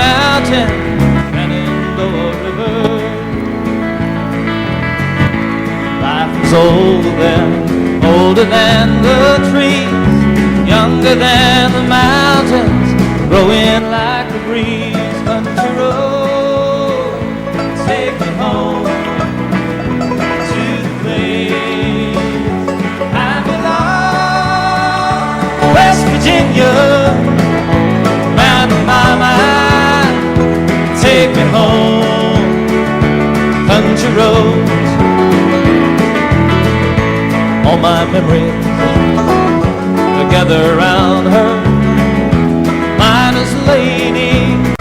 mountain, Shenandoah River. Life is older than the trees, younger than the mountains, growing like a breeze. Country road, take me home to the place I belong. West Virginia, Mountain Mama, take me home. Country roads, all my memories together around her. Miner's lady,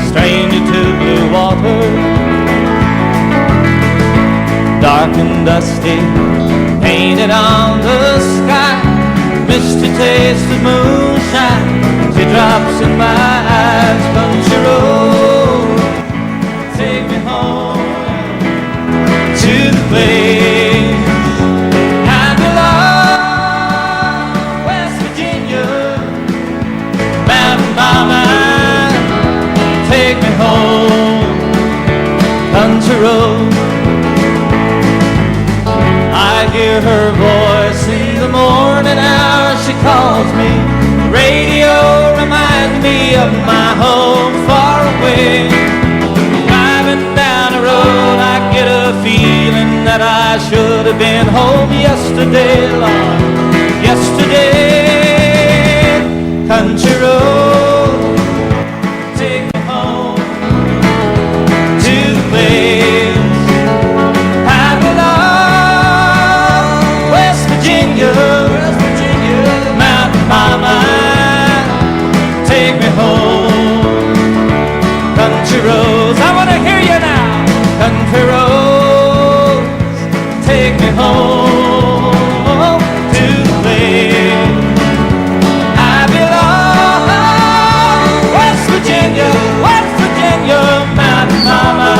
stranger to blue water. Dark and dusty, painted on the sky. Misty taste of moonshine, teardrops in my eyes. Country road, take me home to the place I belong. West Virginia, Mountain Mama, take me home. Country road, I hear her voice in the morning hour. She calls me. The radio reminds me of my home far away. Driving down the road, I get a feeling that I should have been home yesterday, Lord, yesterday. Country road, take me home to the place I belong. West Virginia, Mountain Mama, take me home. Country roads, I want to hear you now. Country roads, take me home to the place I belong. West Virginia, Mountain Mama,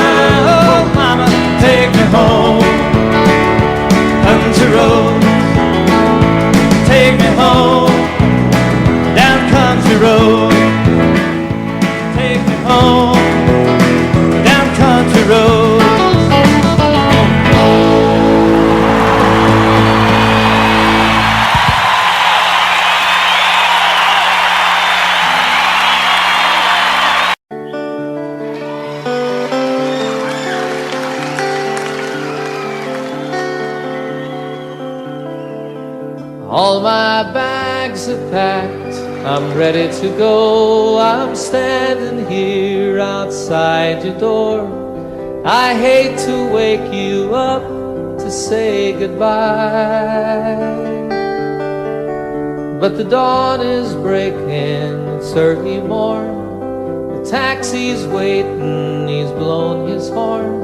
oh Mama, take me home. Country roads, take me home. Down country road, take me home. Down country road. All my bags are packed, I'm ready to go. I'm standing here outside your door. I hate to wake you up to say goodbye, but the dawn is breaking, it's early morn. The taxi's waiting, he's blown his horn.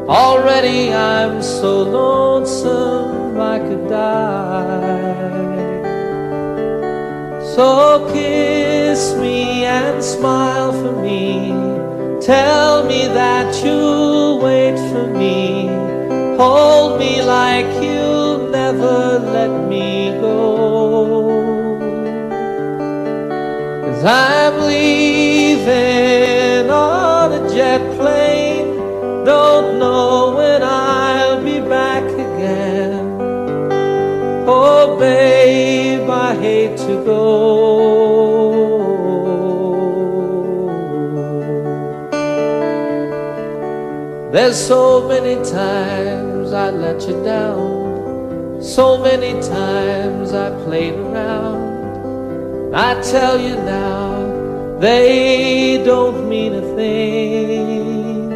Already I'm so lonesome I could die. So kiss me and smile for me. Tell me that you'll wait for me. Hold me like you'll never let me go. 'Cause I'm leaving on a jet plane. Don't know when I'll be back again. Oh babe, I hate to go. There's so many times I let you down, so many times I played around. I tell you now, they don't mean a thing.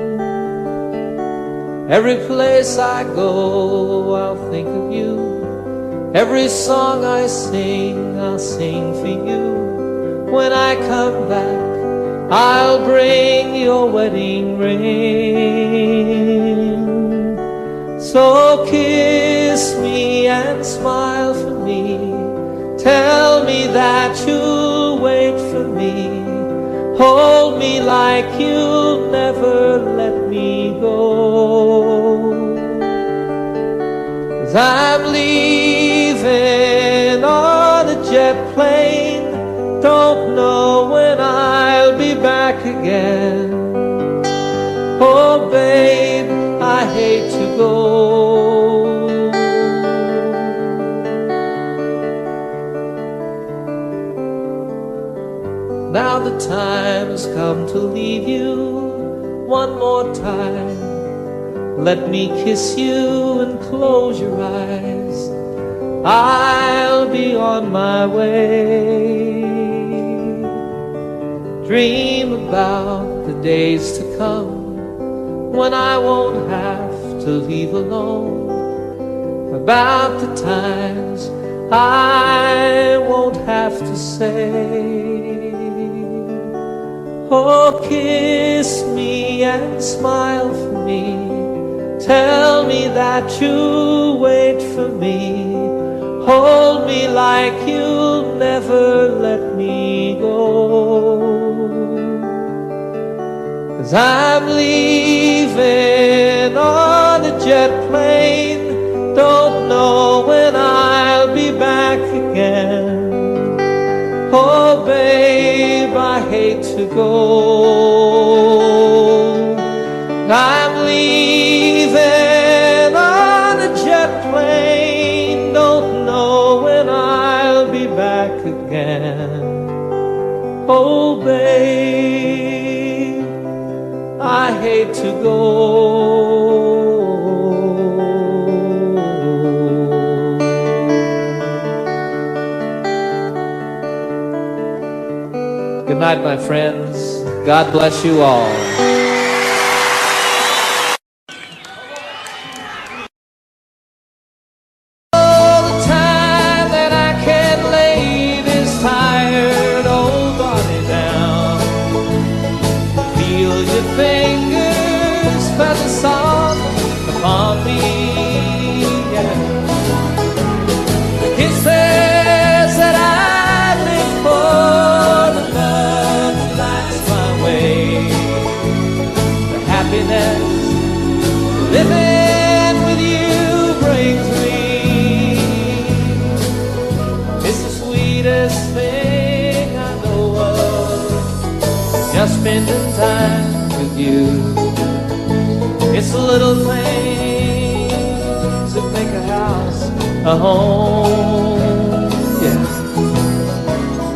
Every place I go, I'll think of you. Every song I sing, I'll sing for you. When I come back, I'll bring your wedding ring. So kiss me and smile for me. Tell me that you'll wait for me. Hold me like you'll never let me go. 'Cause I'm leaving on a jet plane. Don't know when I'll be back again. again. Oh, babe, I hate to go. Now the time has come to leave you one more time. Let me kiss you and close your eyes. I'll be on my way. Dream about the days to come when I won't have to leave alone. About the times I won't have to say, oh, kiss me and smile for me. Tell me that you'll wait for me. Hold me like you'll never let me go. 'Cause I'm leaving on a jet plane. Don't know when I'll be back again. Oh, babe, I hate to go. I'm leaving on a jet plane. Don't know when I'll be back again. Oh, babe, I hate to go. Good night, my friends. God bless you all. Living with you brings me. It's the sweetest thing I know of, just spending time with you. It's the little things that make a house a home, yeah.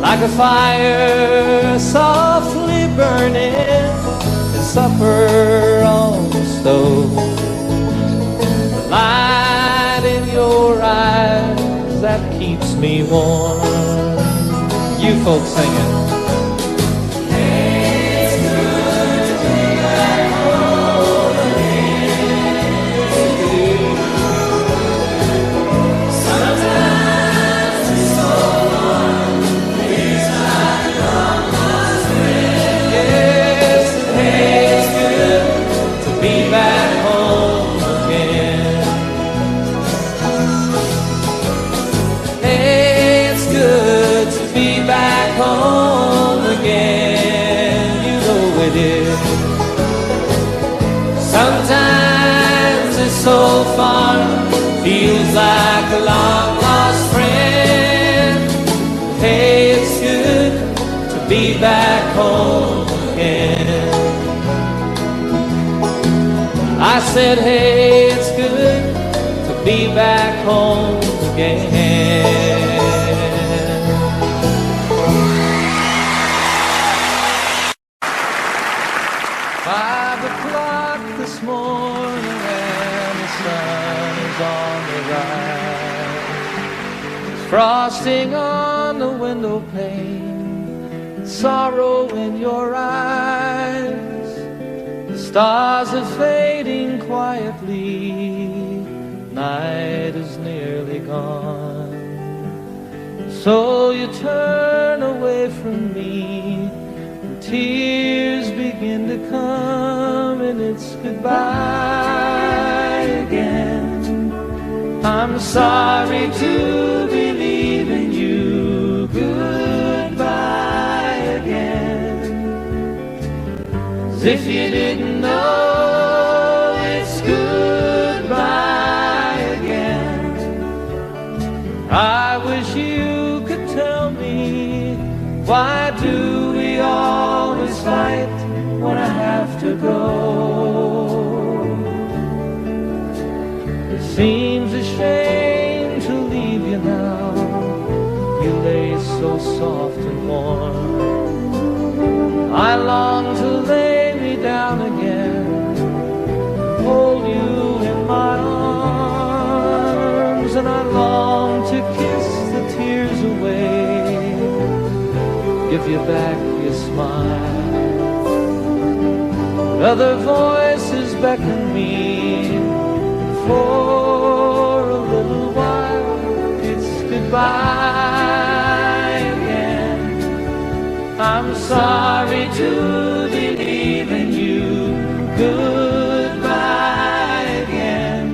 Like a fire softly burning and supper on the stove. Light in your eyes that keeps me warm. You folks singing. It's good to be back home again. Sometimes it's so hard, it's like a lost friend. Yes, it's good to be back home again. Back home again, you know it is. Sometimes it's so far, feels like a long lost friend. Hey, it's good to be back home again. I said, hey, it's good to be back home again. 5 o'clock this morning and the sun is on the rise. There's frosting on the window pane, sorrow in your eyes. The stars are fading quietly, night is nearly gone. So you turn away from me, tears begin to come, and it's goodbye again. I'm sorry to be leaving you, goodbye again. As if you didn't know, it's goodbye again. I wish you could tell me, why do we always fight soft and warm. I long to lay me down again, hold you in my arms, and I long to kiss the tears away, give you back your smile. Other voices beckon me, for a little while it's goodbye again. I'm sorry to believe in you, goodbye again.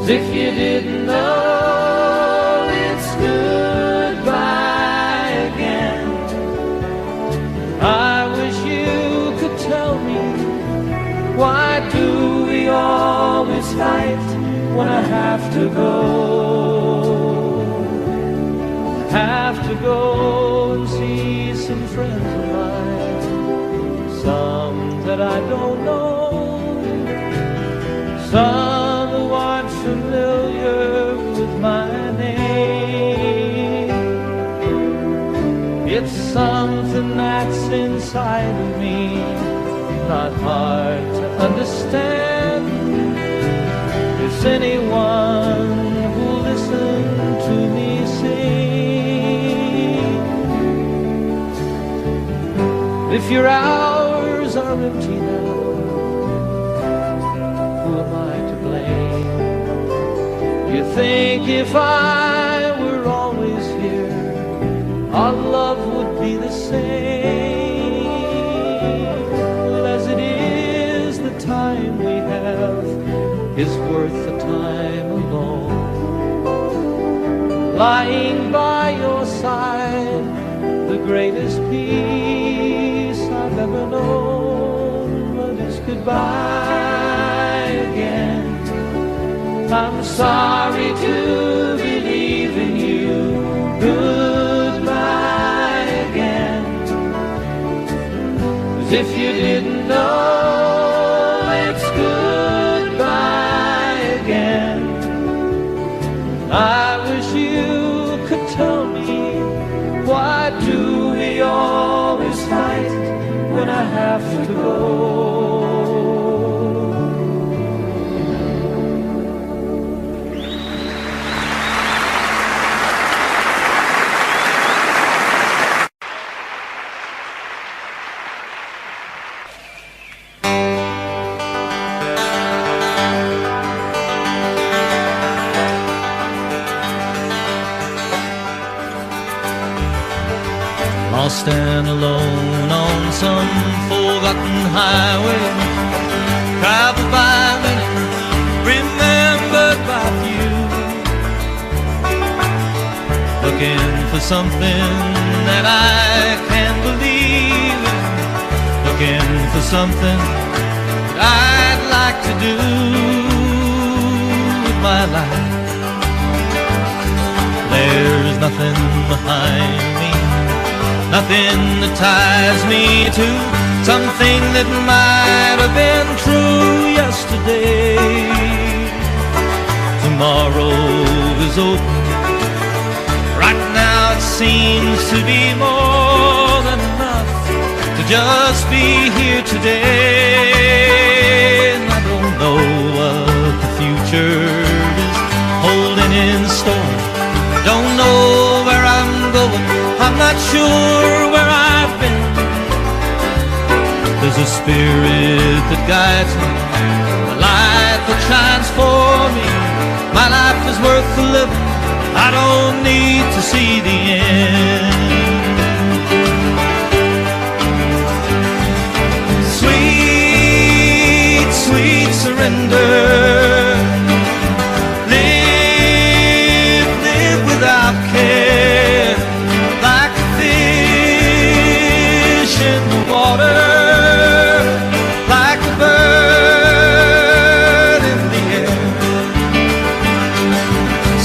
As if you didn't know, it's goodbye again. I wish you could tell me, why do we always fight when I have to go? I have to go and see some friends of mine, some that I don't know, some who aren't familiar with my name. It's something that's inside of me, not hard to understand. Is anyone who'll listen to me sing? If your hours are empty now, who am I to blame? You think if I were always here, our love would be the same. Well, as it is, the time we have is worth the time alone. Lying by your side, the greatest peace I've ever known. But it's goodbye again. I'm sorry to believe in you, goodbye again. As if you didn't know, it's goodbye again. I wish you could tell me, why do we always fight when I have to go? Lost and alone on some forgotten highway, traveled by many, remembered by few. Looking for something that I can't believe in, looking for something that I'd like to do with my life. There's nothing behind me, nothing that ties me to something that might have been true yesterday. Tomorrow is open. Right now it seems to be more than enough to just be here today. And I don't know what the future is holding in store. Don't know where I'm going, I'm not sure where I've been. There's a spirit that guides me, a light that shines for me. My life is worth the living, I don't need to see the end. Sweet, sweet surrender. Live without care, like a fish in the water, like a bird in the air.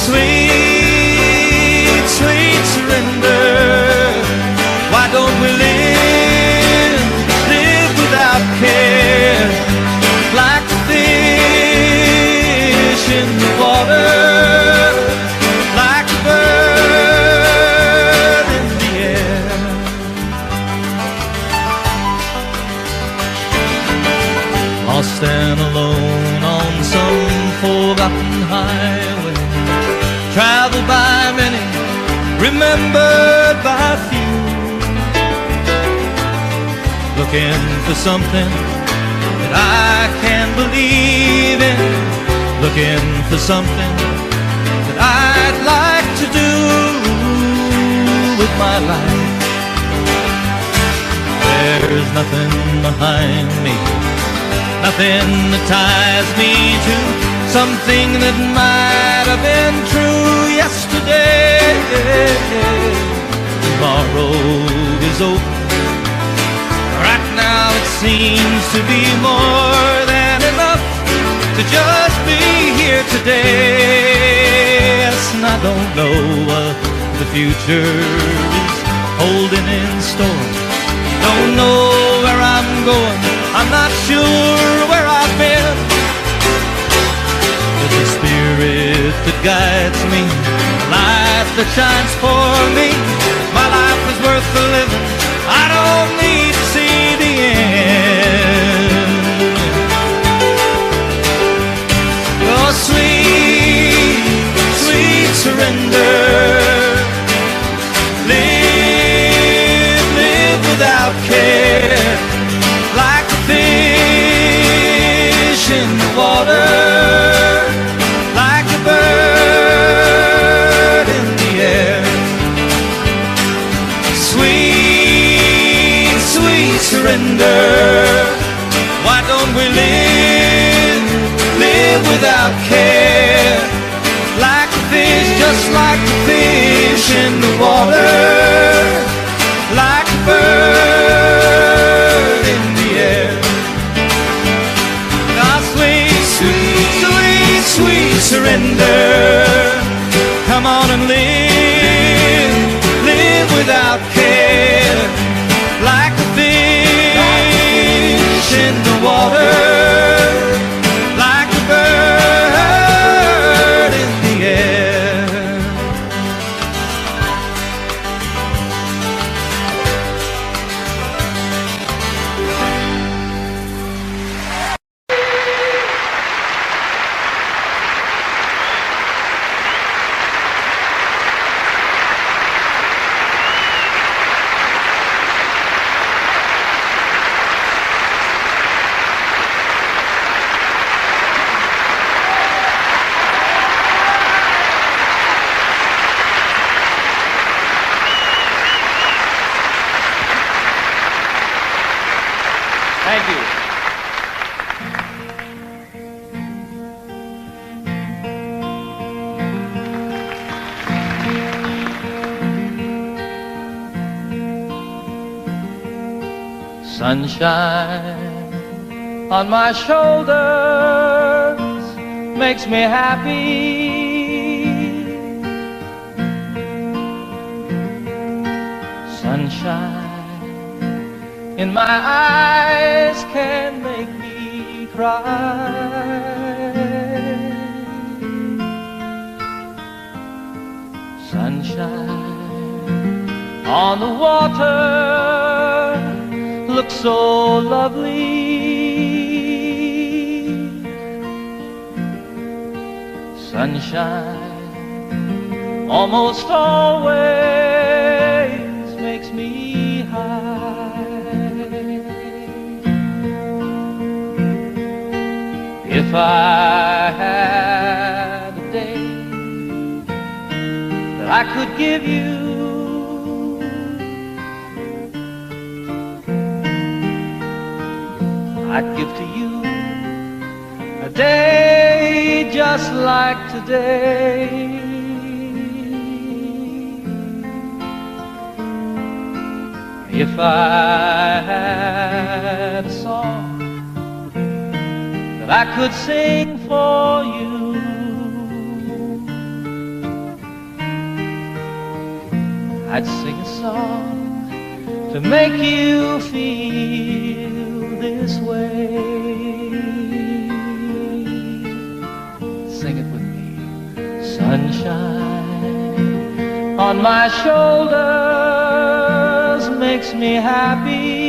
Sweet, sweet surrender. Why don't we live without care, like a fish lost and alone on some forgotten highway, traveled by many, remembered by few, looking for something that I can believe in, looking for something that I'd like to do with my life. There's nothing behind me, nothing that ties me to something that might have been true yesterday. Tomorrow is open. Right now it seems to be more than enough to just be here today. Yes, and I don't know what the future is holding in store. Don't know where I'm going, I'm not sure where I've been. There's a spirit that guides me, a light that shines for me. My life is worth the living, I don't need to see the end. Oh, sweet, sweet surrender. Without care, like a fish in the water, like a bird in the air. Sweet, sweet surrender. Why don't we live without care, like a fish, just like a fish in the water, like a bird in the air. Ah, sweet, sweet, sweet, sweet surrender. Come on and live without care, like a fish in the water, like a bird in the air. Thank you. Sunshine on my shoulders makes me happy. Sunshine in my eyes can make me cry. Sunshine on the water looks so lovely. Sunshine almost always makes me high. If I had a day that I could give you, I'd give to you a day just like today. If I had a song that I could sing for you, I'd sing a song to make you feel this way. Sing it with me. Sunshine on my shoulders makes me happy.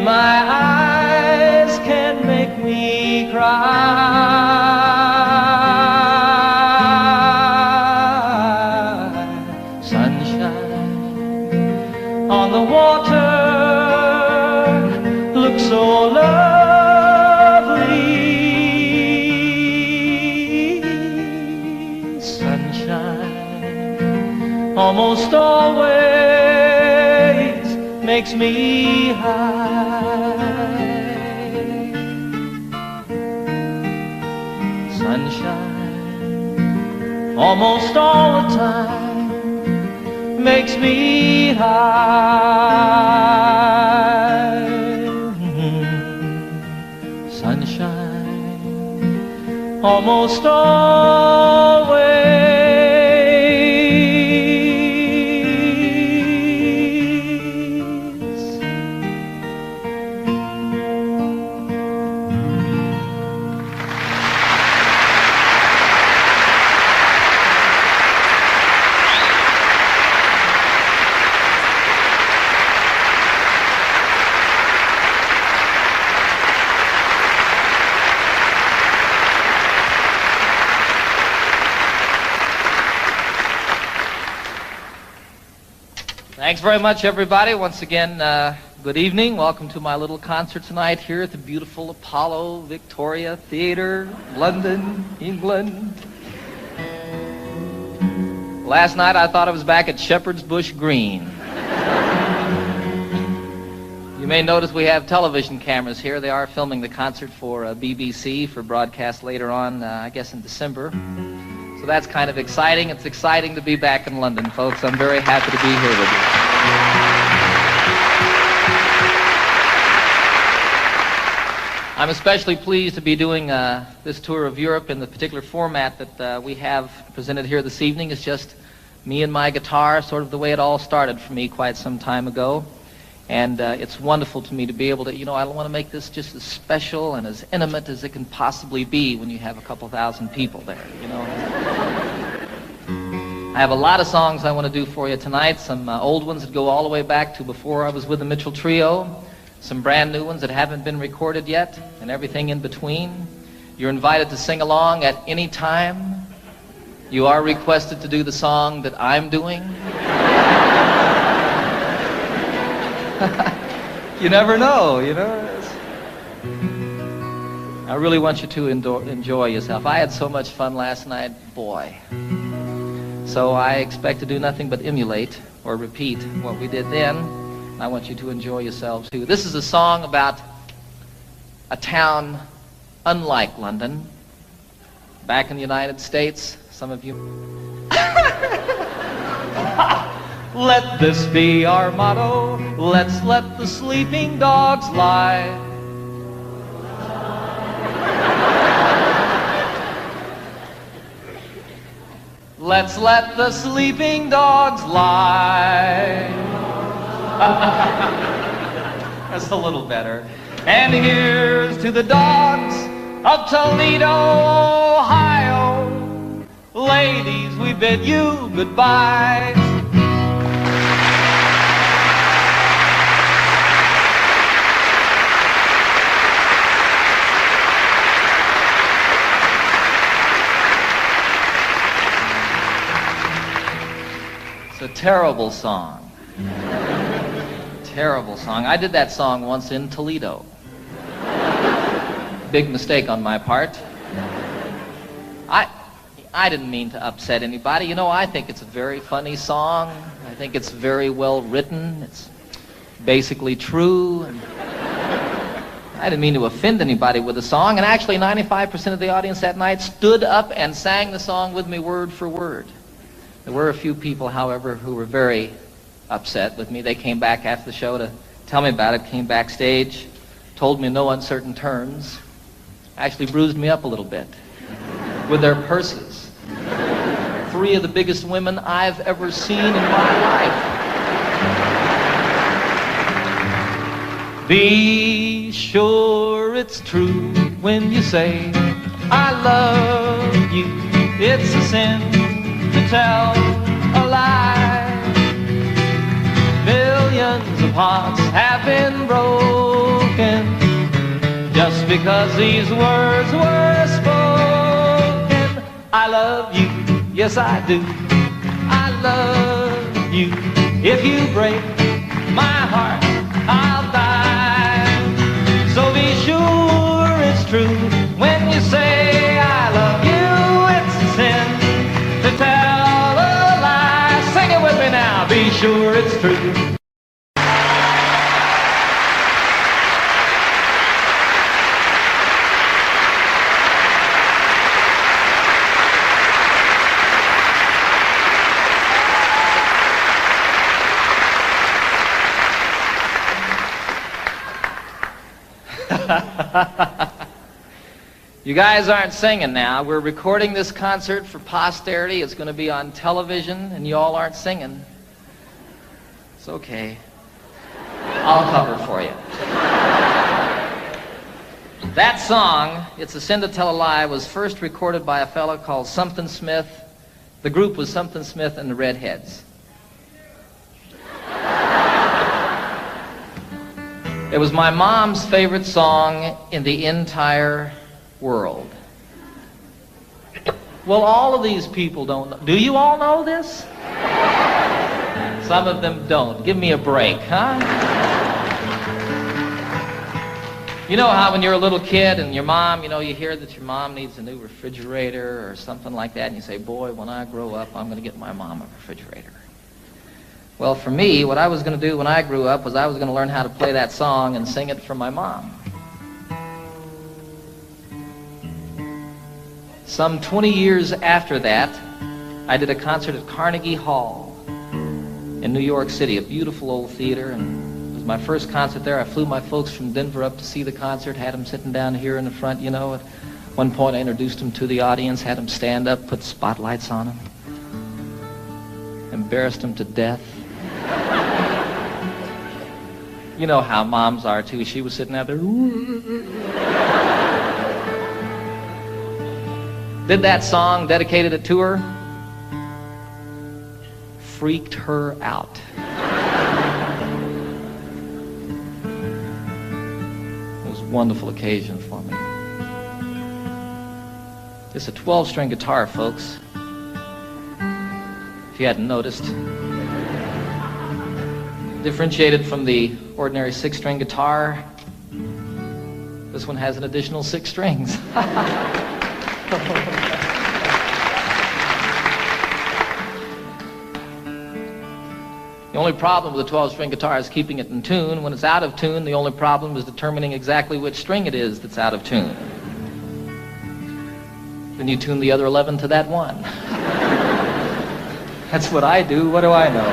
my eyes can make me cry. Sunshine on the water looks so lovely. Sunshine almost always makes me high. Sunshine almost all the time makes me high. Sunshine almost always. Thanks very much, everybody. Once again, good evening. Welcome to my little concert tonight here at the beautiful Apollo Victoria Theatre, London, England. Last night I thought I was back at Shepherd's Bush Green. You may notice we have television cameras here. They are filming the concert for BBC for broadcast later on, I guess in December. So that's kind of exciting. It's exciting to be back in London, folks. I'm very happy to be here with you. I'm especially pleased to be doing this tour of Europe in the particular format that we have presented here this evening. It's just me and my guitar, sort of the way it all started for me quite some time ago. And it's wonderful to me to be able to, I don't want to make this just as special and as intimate as it can possibly be when you have a couple thousand people there, I have a lot of songs I want to do for you tonight, some old ones that go all the way back to before I was with the Mitchell Trio, some brand new ones that haven't been recorded yet, and everything in between. You're invited to sing along at any time. You are requested to do the song that I'm doing. You never know, I really want you to enjoy yourself. I had so much fun last night, boy. So I expect to do nothing but emulate or repeat what we did then. I want you to enjoy yourselves too. This is a song about a town unlike London. Back in the United States, some of you... Let this be our motto. Let's let the sleeping dogs lie. Let's let the sleeping dogs lie. That's a little better. And here's to the dogs of Toledo, Ohio. Ladies, we bid you goodbye. It's a terrible song. Terrible song. I did that song once in Toledo. Big mistake on my part. I didn't mean to upset anybody. I think it's a very funny song. I think it's very well written. It's basically true. And I didn't mean to offend anybody with the song. And actually, 95% of the audience that night stood up and sang the song with me word for word. There were a few people, however, who were very upset with me. They came back after the show to tell me about it, came backstage, told me in no uncertain terms, actually bruised me up a little bit with their purses. 3 of the biggest women I've ever seen in my life. Be sure it's true when you say, I love you. It's a sin to tell a lie. Millions of hearts have been broken. because these words were spoken. I love you, yes I do. I love you. If you break my heart, I'll die. So be sure it's true when you say I love you. It's a sin to tell a lie. Sing it with me now. Be sure it's true. You guys aren't singing now. We're recording this concert for posterity. It's going to be on television, and you all aren't singing. It's okay. I'll cover for you. That song, It's a Sin to Tell a Lie, was first recorded by a fellow called Something Smith. The group was Something Smith and the Redheads. It was my mom's favorite song in the entire world. Well, all of these people don't know. Do you all know this? Some of them don't. Give me a break, huh? You know how when you're a little kid and your mom, you hear that your mom needs a new refrigerator or something like that, and you say, boy, when I grow up, I'm going to get my mom a refrigerator. Well, for me, what I was going to do when I grew up was I was going to learn how to play that song and sing it for my mom. Some 20 years after that, I did a concert at Carnegie Hall in New York City, a beautiful old theater, and it was my first concert there. I flew my folks from Denver up to see the concert, had them sitting down here in the front, At one point I introduced them to the audience, had them stand up, put spotlights on them, embarrassed them to death. You know how moms are, too. She was sitting out there. Did that song, dedicated it to her. Freaked her out. It was a wonderful occasion for me. It's a 12-string guitar, folks. If you hadn't noticed. Differentiated from the ordinary 6-string guitar, this one has an additional 6 strings. The only problem with a 12-string guitar is keeping it in tune. When it's out of tune, the only problem is determining exactly which string it is that's out of tune. Then you tune the other 11 to that one. That's what I do. What do I know?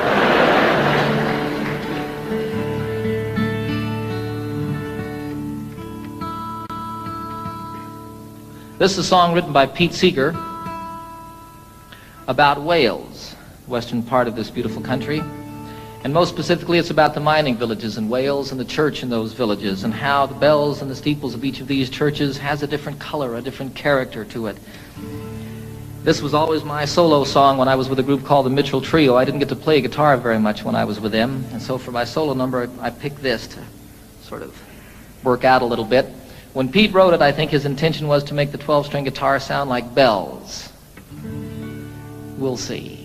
This is a song written by Pete Seeger about Wales, western part of this beautiful country. And most specifically, it's about the mining villages in Wales and the church in those villages and how the bells and the steeples of each of these churches has a different color, a different character to it. This was always my solo song when I was with a group called the Mitchell Trio. I didn't get to play guitar very much when I was with them, and so for my solo number, I picked this to sort of work out a little bit. When Pete wrote it, I think his intention was to make the 12-string guitar sound like bells. We'll see.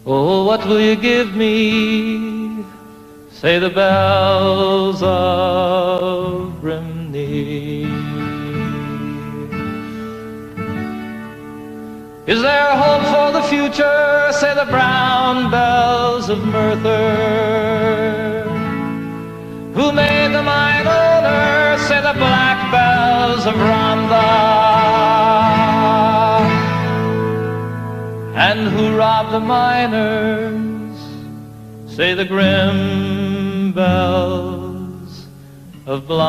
Oh, what will you give me? Say the bells of Grimney. Is there a hope for the future? Say the brown bells of Merthyr. Who made the mine owner? Say the black bells of Rhondda. And who robbed the miners? Say the grim bells of Blaina.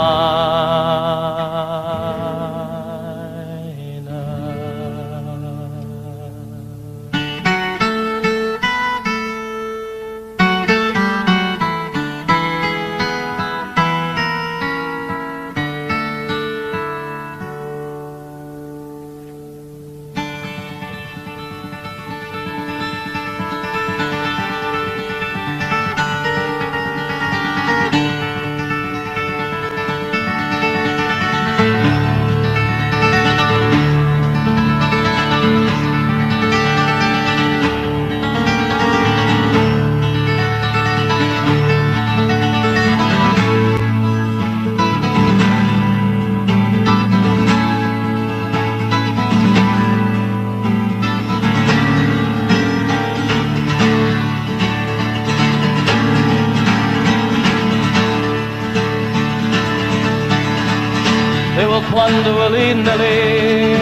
they will plunder willy-nilly.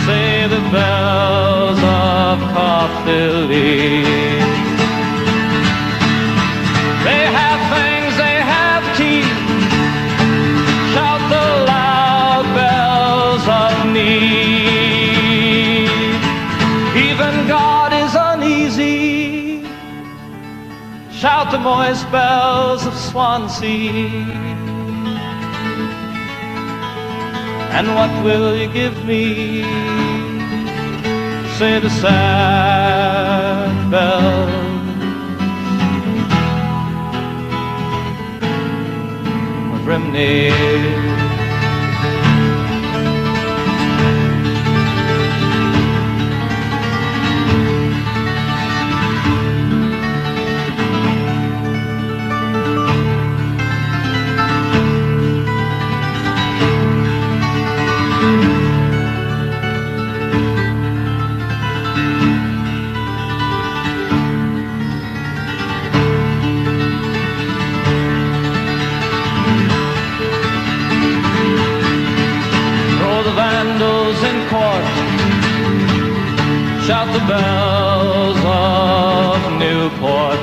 Say the bells of Caerphilly. They have fangs, they have teeth. Shout the loud bells of need. Even God is uneasy. Shout the moist bells of Swansea. And what will you give me? Say the sad bells of Rimney. Shout the bells of Newport.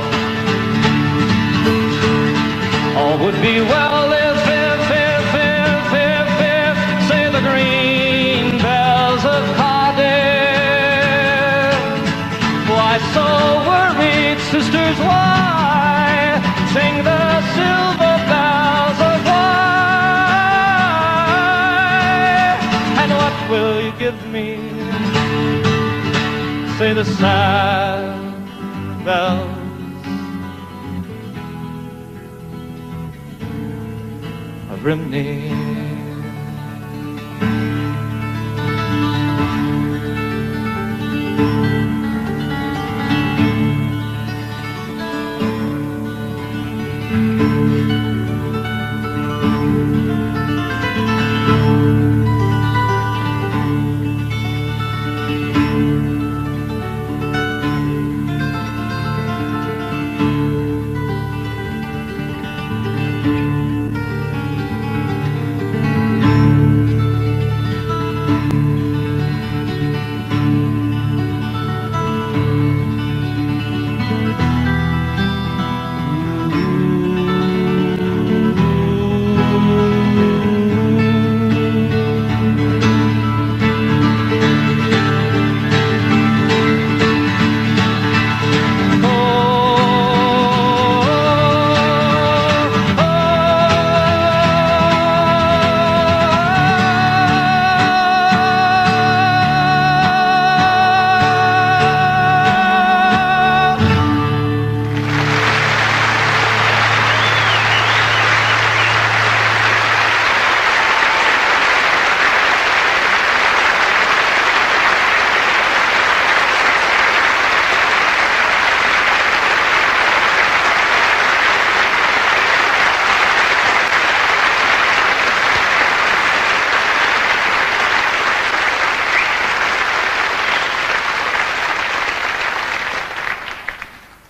All would be well if, say the green bells of Cardiff. Why so worried, sisters, why sing the silver bells of why? And what will you give me? Say the sad bells of Rimney.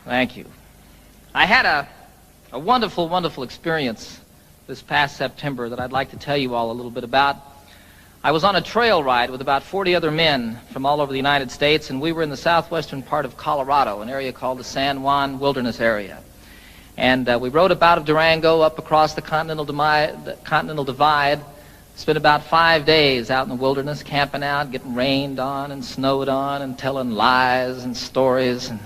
Thank you. I had a wonderful, wonderful experience this past September that I'd like to tell you all a little bit about. I was on a trail ride with about 40 other men from all over the United States, and we were in the southwestern part of Colorado, an area called the San Juan Wilderness Area. And we rode up out of Durango up across the Continental Divide, spent about 5 days out in the wilderness, camping out, getting rained on and snowed on and telling lies and stories. And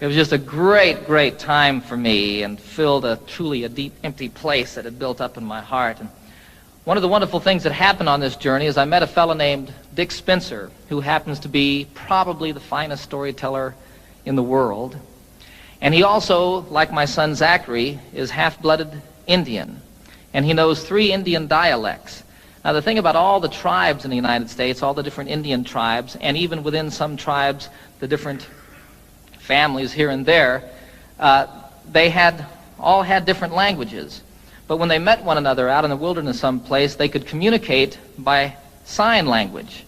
it was just a great, great time for me and filled truly a deep, empty place that had built up in my heart. And one of the wonderful things that happened on this journey is I met a fellow named Dick Spencer, who happens to be probably the finest storyteller in the world. And he also, like my son Zachary, is half-blooded Indian. And he knows 3 Indian dialects. Now, the thing about all the tribes in the United States, all the different Indian tribes, and even within some tribes, the different families here and there, they all had different languages. But when they met one another out in the wilderness someplace, they could communicate by sign language.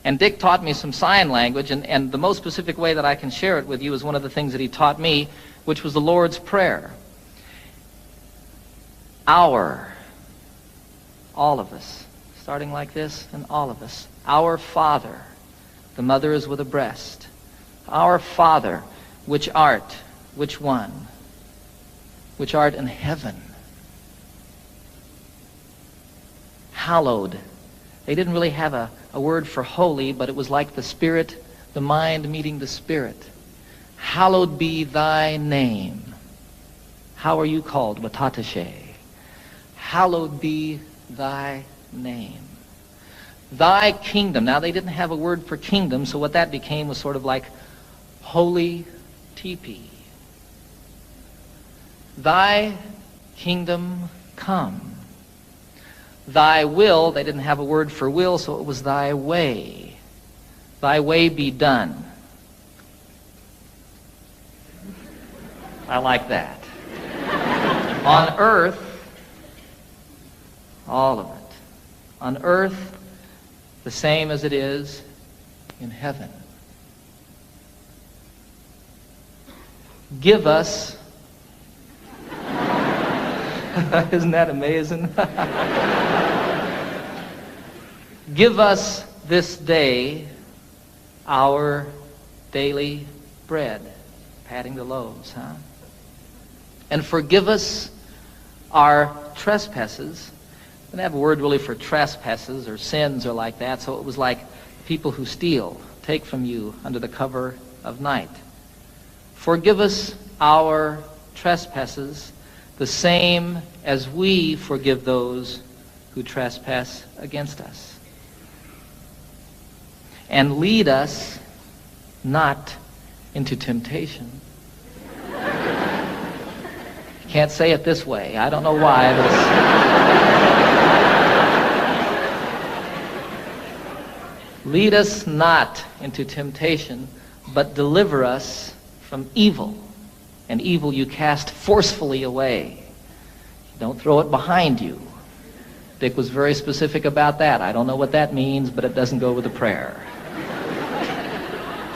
And Dick taught me some sign language, and the most specific way that I can share it with you is one of the things that he taught me, which was the Lord's Prayer. Our all of us, starting like this, and all of us. Our Father, the mother is with a breast. Our Father, which art, which one? Which art in heaven. Hallowed. They didn't really have a word for holy, but it was like the Spirit, the mind meeting the Spirit. Hallowed be thy name. How are you called? Watatashe. Hallowed be thy name. Thy kingdom. Now, they didn't have a word for kingdom, so what that became was sort of like holy teepee. Thy kingdom come. Thy will, they didn't have a word for will, so it was thy way. Thy way be done. I like that. On earth, all of it. On earth, the same as it is in heaven. Give us, isn't that amazing? Give us this day our daily bread. Patting the loaves, huh? And forgive us our trespasses. They didn't have a word really for trespasses or sins or like that, so it was like people who steal, take from you under the cover of night. Forgive us our trespasses, the same as we forgive those who trespass against us. And lead us not into temptation. You can't say it this way. I don't know why, but lead us not into temptation, but deliver us from evil. And evil you cast forcefully away. Don't throw it behind you. Dick was very specific about that. I don't know what that means, but it doesn't go with the prayer.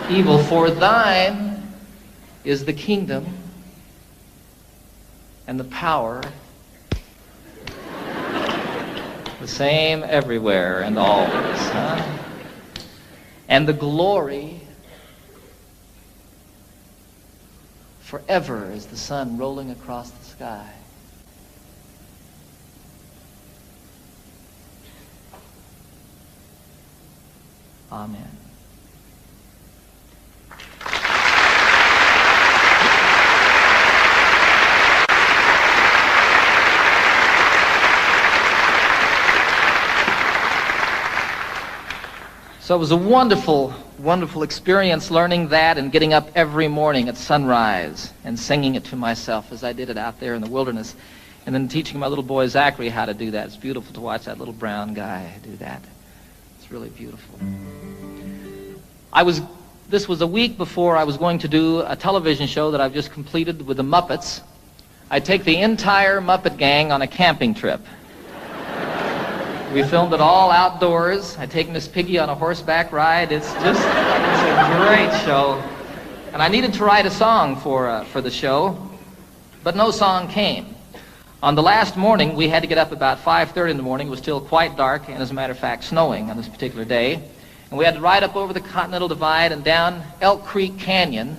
Evil, for thine is the kingdom and the power, the same everywhere and always, huh? And the glory forever as the sun rolling across the sky. Amen. So it was a wonderful, wonderful experience learning that and getting up every morning at sunrise and singing it to myself as I did it out there in the wilderness, and then teaching my little boy Zachary how to do that. It's beautiful to watch that little brown guy do that. It's really beautiful. This was a week before I was going to do a television show that I've just completed with the Muppets. I take the entire Muppet gang on a camping trip. We filmed it all outdoors. I take Miss Piggy on a horseback ride. It's a great show. And I needed to write a song for the show, but no song came. On the last morning, we had to get up about 5:30 in the morning. It was still quite dark, and as a matter of fact, snowing on this particular day. And we had to ride up over the Continental Divide and down Elk Creek Canyon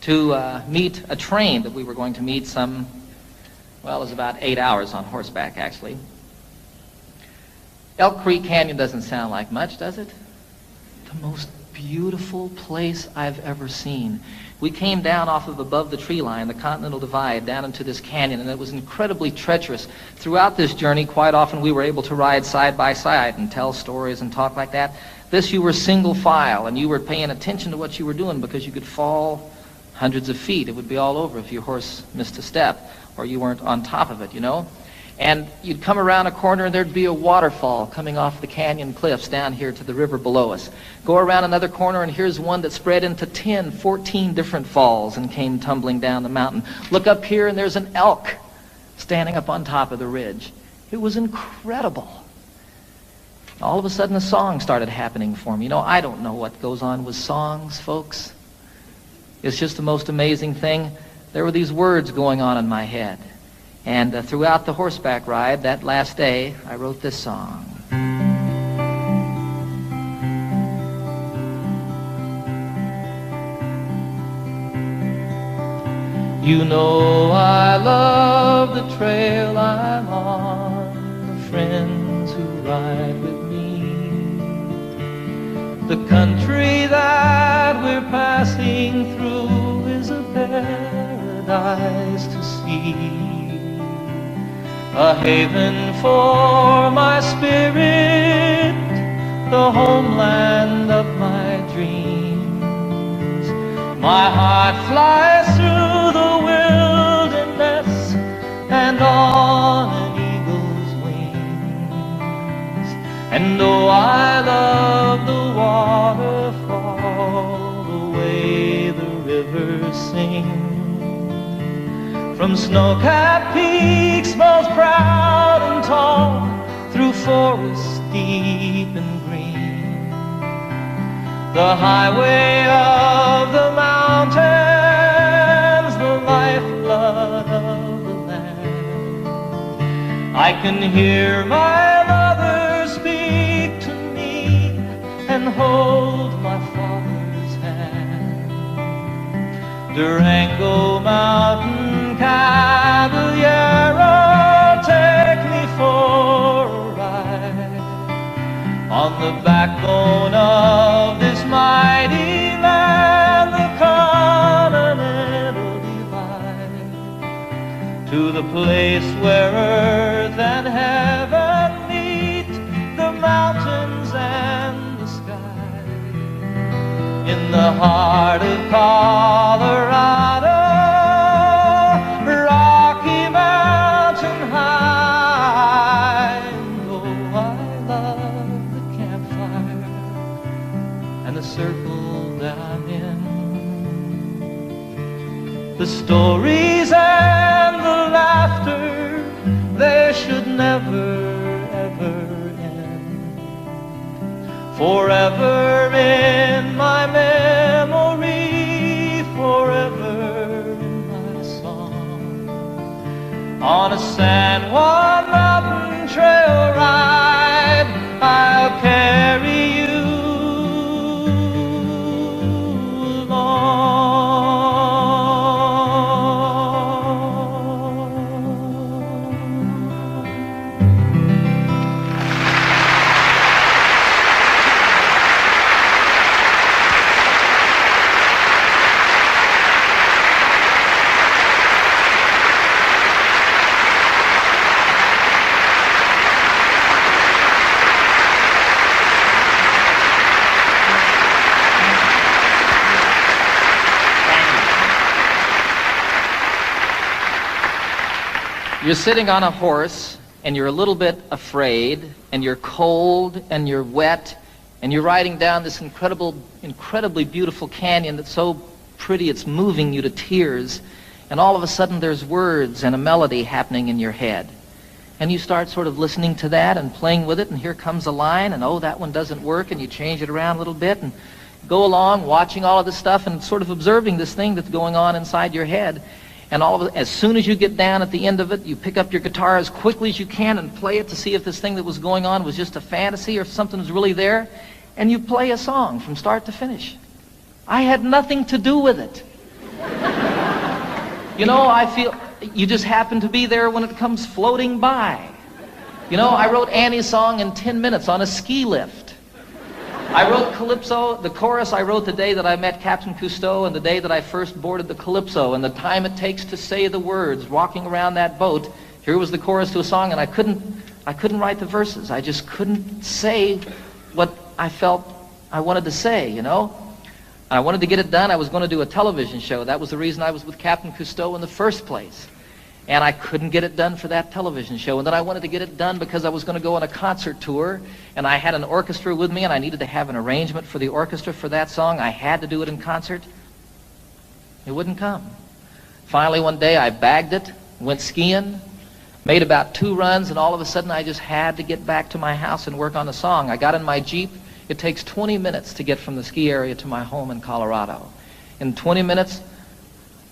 to meet a train that we were going to meet it was about 8 hours on horseback, actually. Elk Creek Canyon doesn't sound like much, does it? The most beautiful place I've ever seen. We came down off of above the tree line, the Continental Divide, down into this canyon, and it was incredibly treacherous. Throughout this journey, quite often we were able to ride side by side and tell stories and talk like that. This, you were single file, and you were paying attention to what you were doing because you could fall hundreds of feet. It would be all over if your horse missed a step or you weren't on top of it, you know. And you'd come around a corner and there'd be a waterfall coming off the canyon cliffs down here to the river below us. Go around another corner and here's one that spread into 10, 14 different falls and came tumbling down the mountain. Look up here and there's an elk standing up on top of the ridge. It was incredible. All of a sudden a song started happening for me. You know, I don't know what goes on with songs, folks. It's just the most amazing thing. There were these words going on in my head. And throughout the horseback ride, that last day, I wrote this song. You know I love the trail I'm on, the friends who ride with me, the country that we're passing through is a paradise to see, a haven for my spirit, the homeland of my dreams. My heart flies through the wilderness and on an eagle's wings. And though I love the waterfall, the way the rivers sing, from snow-capped peaks most proud and tall, through forests deep and green, the highway of the mountains, the lifeblood of the land. I can hear my mother speak to me and hold my father's hand. Durango Mountain Caballero, take me for a ride on the backbone of this mighty land, the Continental Divide, to the place where earth and heaven meet, the mountains and the sky, in the heart of Colorado, Rocky Mountain High. And oh, I love the campfire and the circle that I'm in, the stories and the laughter, they should never, ever end. Forever in my memory, forever in my song. On a San Juan Mountain Trail ride, I'll carry you along. You're sitting on a horse, and you're a little bit afraid, and you're cold, and you're wet, and you're riding down this incredibly beautiful canyon that's so pretty it's moving you to tears, and all of a sudden there's words and a melody happening in your head. And you start sort of listening to that and playing with it, and here comes a line, and oh, that one doesn't work, and you change it around a little bit, and go along watching all of this stuff and sort of observing this thing that's going on inside your head. And all of it, as soon as you get down at the end of it, you pick up your guitar as quickly as you can and play it to see if this thing that was going on was just a fantasy or if something was really there, and you play a song from start to finish. I had nothing to do with it. You know, I feel you just happen to be there when it comes floating by. You know, I wrote Annie's song in 10 minutes on a ski lift. I wrote Calypso, the chorus I wrote the day that I met Captain Cousteau and the day that I first boarded the Calypso, and the time it takes to say the words walking around that boat. Here was the chorus to a song, and I couldn't write the verses. I just couldn't say what I felt I wanted to say, you know. I wanted to get it done. I was going to do a television show. That was the reason I was with Captain Cousteau in the first place. And I couldn't get it done for that television show. And then I wanted to get it done because I was going to go on a concert tour, and I had an orchestra with me, and I needed to have an arrangement for the orchestra for that song. I had to do it in concert. It wouldn't come. Finally, one day, I bagged it, went skiing, made about 2 runs, and all of a sudden, I just had to get back to my house and work on the song. I got in my Jeep. It takes 20 minutes to get from the ski area to my home in Colorado. In 20 minutes,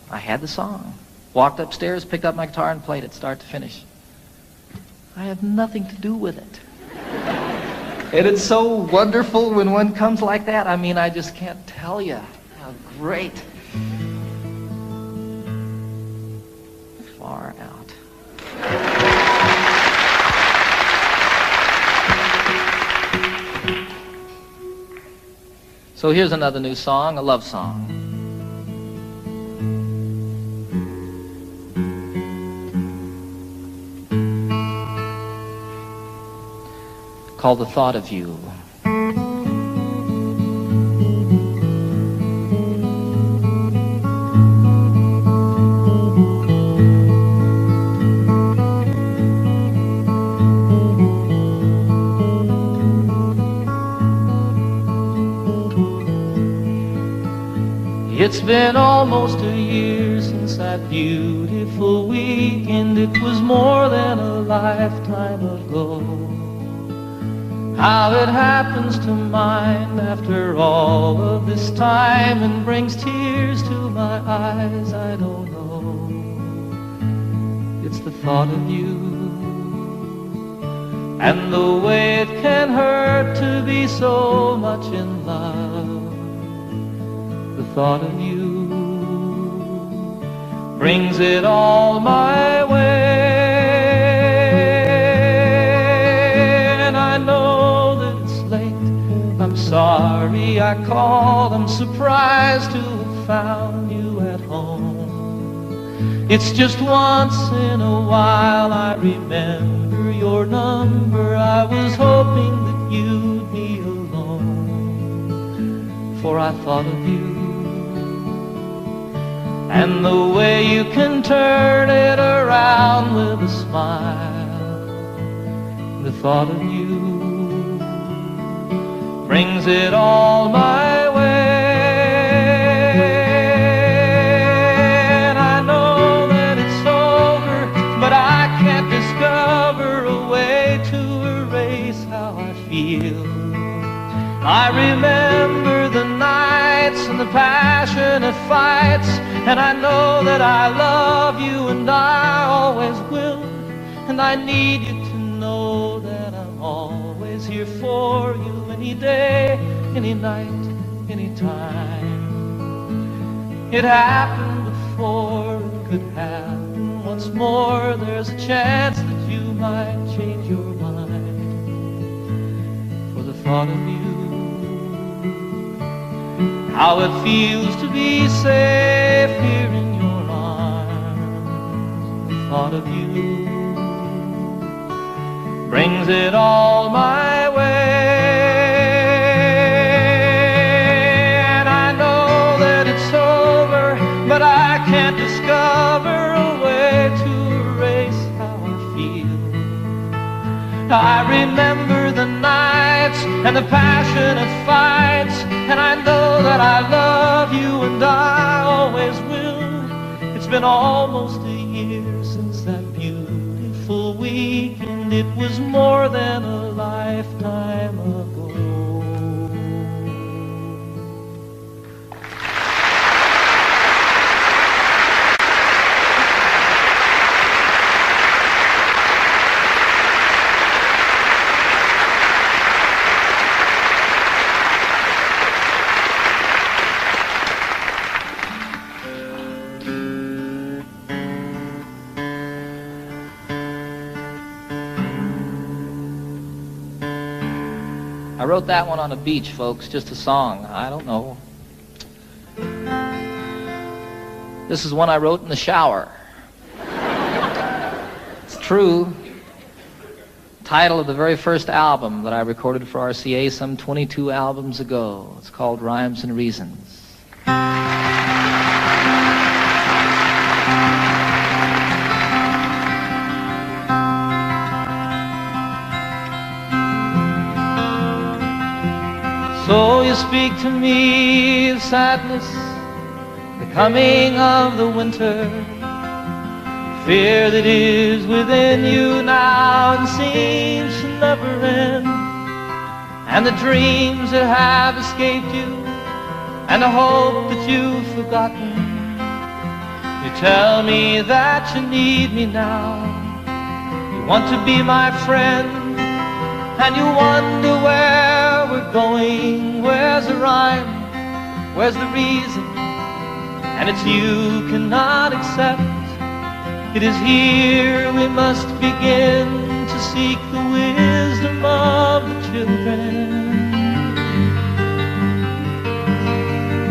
I had the song. Walked upstairs, picked up my guitar, and played it start to finish. I have nothing to do with it. And it's so wonderful when one comes like that. I mean, I just can't tell you how great. Far out. So here's another new song, a love song. Called The Thought of You. It's been almost a year since that beautiful weekend. It was more than a lifetime ago. How it happens to mind after all of this time and brings tears to my eyes, I don't know. It's the thought of you and the way it can hurt to be so much in love. The thought of you brings it all my way. And I know that it's late. I'm sorry I called. I'm surprised to have found you at home. It's just once in a while I remember your number. I was hoping that you'd be alone, for I thought of you and the way you can turn it around with a smile. The thought of you brings it all my way. And I know that it's over, but I can't discover a way to erase how I feel. I remember the nights and the passionate fights, and I know that I love you and I always will. And I need you to know that I'm always here for you, any day, any night, any time. It happened before, it could happen once more. There's a chance that you might change your mind. For the thought of you, how it feels to be safe here in your arms. The thought of you brings it all my way. And I know that it's over, but I can't discover a way to erase how I feel. I remember the nights and the passionate fights, and I know that I love you and I always will. It's been almost a year since that beautiful weekend. It was more than a lifetime ago. I wrote that one on a beach, folks, just a song. I don't know. This is one I wrote in the shower. It's true. Title of the very first album that I recorded for RCA some 22 albums ago. It's called Rhymes and Reasons. So you speak to me of sadness, the coming of the winter, fear that is within you now and seems to never end, and the dreams that have escaped you, and the hope that you've forgotten, You tell me that you need me now. You want to be my friend, and you wonder where we're going. Where's the rhyme? Where's the reason? And it's you cannot accept. It is here we must begin to seek the wisdom of the children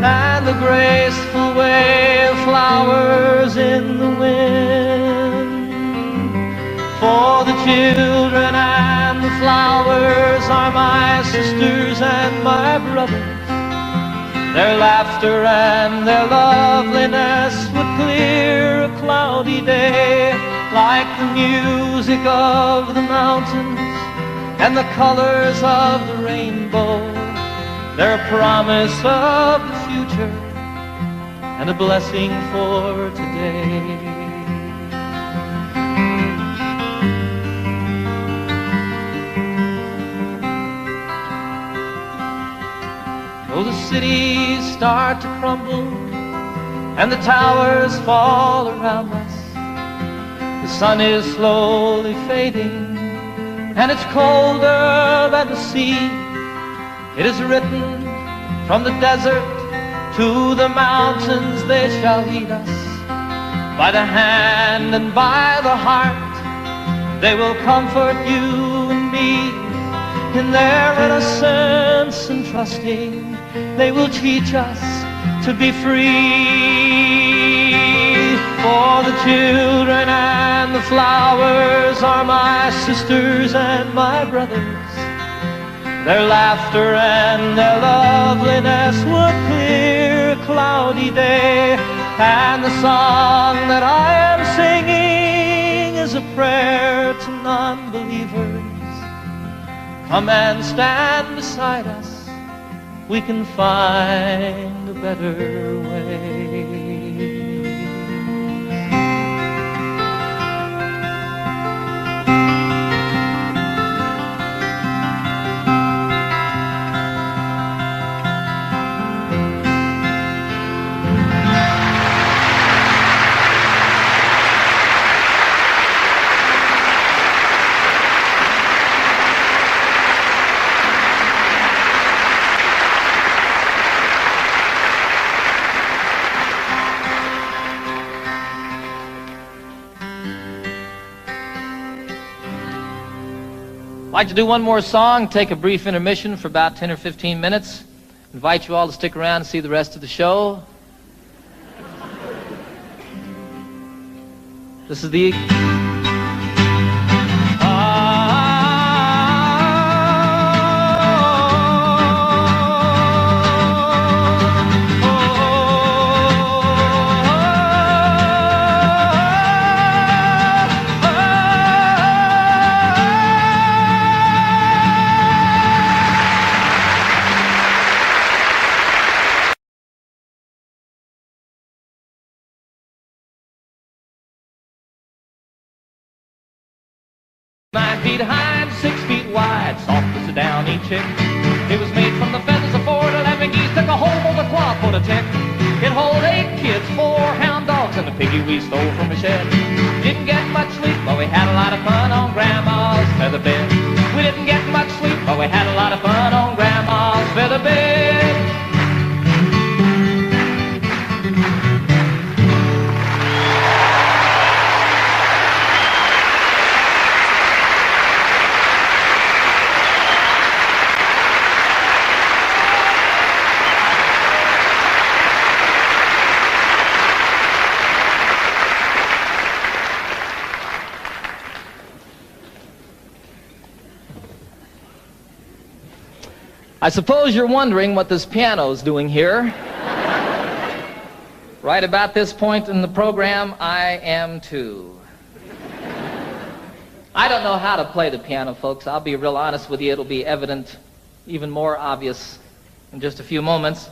and the graceful way of flowers in the wind. For the children and the flowers are my sisters and my brothers. Their laughter and their loveliness would clear a cloudy day, like the music of the mountains and the colors of the rainbow. They're a promise of the future and a blessing for today. Oh, the cities start to crumble and the towers fall around us. The sun is slowly fading and it's colder than the sea. It is written from the desert to the mountains, they shall lead us by the hand and by the heart. They will comfort you and me in their innocence and trusting. They will teach us to be free. For the children and the flowers are my sisters and my brothers. Their laughter and their loveliness would clear a cloudy day. And the song that I am singing is a prayer to non-believers. Come and stand beside us. We can find a better way. I'd like to do one more song, take a brief intermission for about 10 or 15 minutes. Invite you all to stick around and see the rest of the show. This is the... High and 6 feet wide, soft as a downy chick. It was made from the feathers of 4 to 11 geese, took a whole of the cloth for the tick. It hold 8 kids, 4 hound dogs, and a piggy we stole from a shed. Didn't get much sleep, but we had a lot of fun on Grandma's feather bed. We didn't get much sleep, but we had a lot of fun on Grandma's feather bed. I suppose you're wondering what this piano's doing here. Right about this point in the program, I am too. I don't know how to play the piano, folks. I'll be real honest with you. It'll be evident, even more obvious in just a few moments.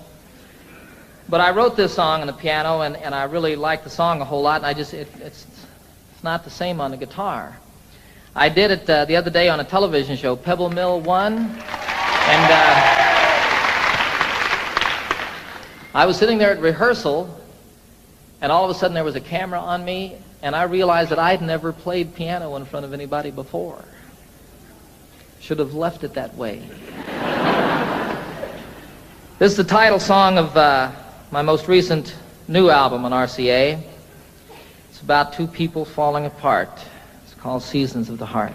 But I wrote this song on the piano, and I really like the song a whole lot, and it's not the same on the guitar. I did it the other day on a television show, Pebble Mill 1. And I was sitting there at rehearsal, And all of a sudden there was a camera on me, and I realized that I'd never played piano in front of anybody before. Should have left it that way. This is the title song of my most recent new album on RCA. It's about two people falling apart. It's called Seasons of the Heart.